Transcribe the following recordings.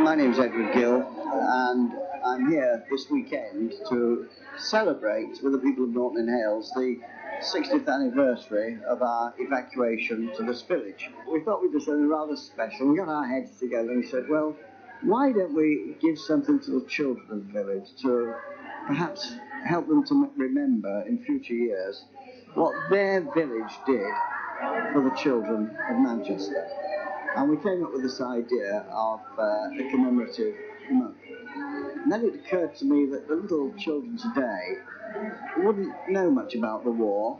My name's Edward Gill, and I'm here this weekend to celebrate with the people of Norton in Hales the 60th anniversary of our evacuation to this village. We thought we'd do something rather special. We got our heads together and we said, well, why don't we give something to the children of the village to perhaps help them to remember in future years what their village did for the children of Manchester. And we came up with this idea of a commemorative month. And then it occurred to me that the little children today wouldn't know much about the war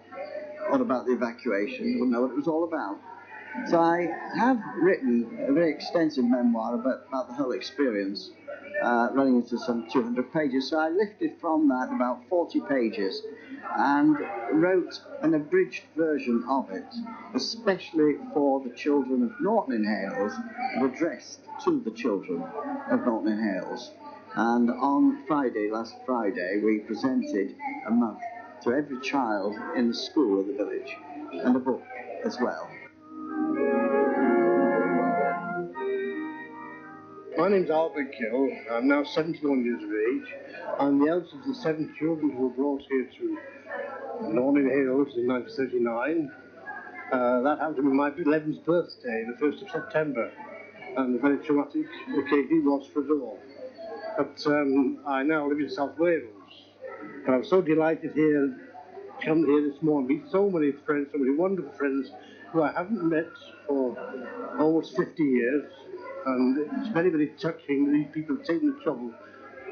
or about the evacuation. They wouldn't know what it was all about. So I have written a very extensive memoir about the whole experience, running into some 200 pages. So I lifted from that about 40 pages and wrote an abridged version of it, especially for the children of Norton in Hales, and addressed to the children of Norton in Hales. And on last Friday, we presented a mug to every child in the school of the village, and a book as well. My name's Albert Gill. I'm now 71 years of age. I'm the eldest of the 7 children who were brought here to Norton in Hales in 1939. That happened to be my 11th birthday, the 1st of September, and a very traumatic occasion was for us all. But I now live in South Wales, and I'm so delighted to come here this morning, meet so many friends, so many wonderful friends who I haven't met for almost 50 years. And it's very, very touching that these people have taken the trouble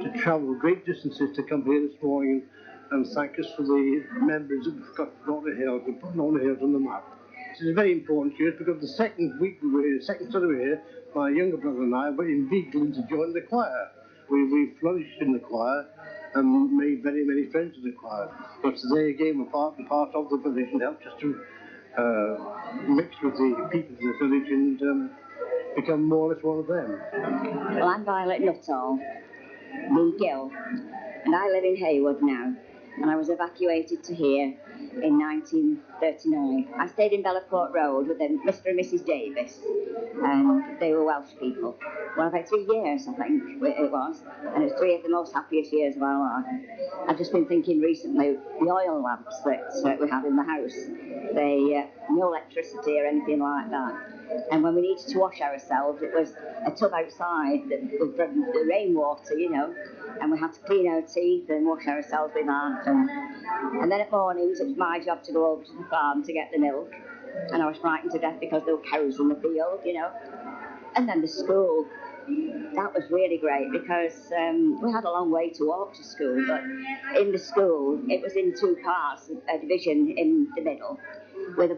to travel great distances to come here this morning and thank us for the memories that we've got Norton in Hales and put Norton in Hales on the map. This is a very important year because the second week we were here, second Sunday we were here, my younger brother and I were in Gill to join the choir. We flourished in the choir and made very many friends in the choir. But today again we're part of the village and helped us to mix with the people of the village and become more or less one of them. Well, I'm Violet Nuttall, in Gill, and I live in Haywood now, and I was evacuated to here in 1939. I stayed in Bellacourt Road with Mr. and Mrs. Davis, and they were Welsh people. Well, about 3 years, I think it was, and it's 3 of the most happiest years of our life. I've just been thinking recently, the oil lamps that we have in the house, no electricity or anything like that. And when we needed to wash ourselves, it was a tub outside from the rainwater, you know, and we had to clean our teeth and wash ourselves with that. And then at mornings, it was my job to go over to the farm to get the milk, and I was frightened to death because there were cows in the field, you know. And then the school, that was really great because we had a long way to walk to school, but in the school, it was in 2 parts, a division in the middle, with a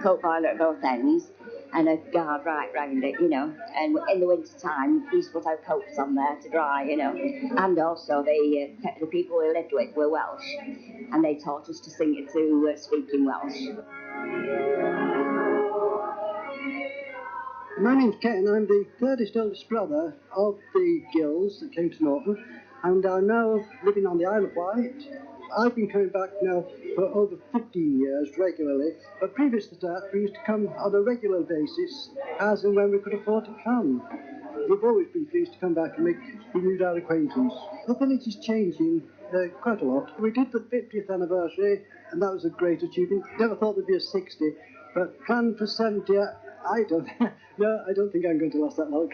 coat boiler at both ends, and a guard right round it, you know. And in the winter time, we used to put our coats on there to dry, you know. And also the people we lived with were Welsh, and they taught us to sing it to speak in Welsh. My name's Ken. I'm the 3rd eldest brother of the Gills that came to Norton, and I'm now living on the Isle of Wight. I've been coming back now for over 15 years regularly, but previous to that we used to come on a regular basis as and when we could afford to come. We've always been pleased to come back and renew our acquaintance. The village is changing quite a lot. We did the 50th anniversary, and that was a great achievement. Never thought there'd be a 60, but planned for 70. I don't think I'm going to last that long.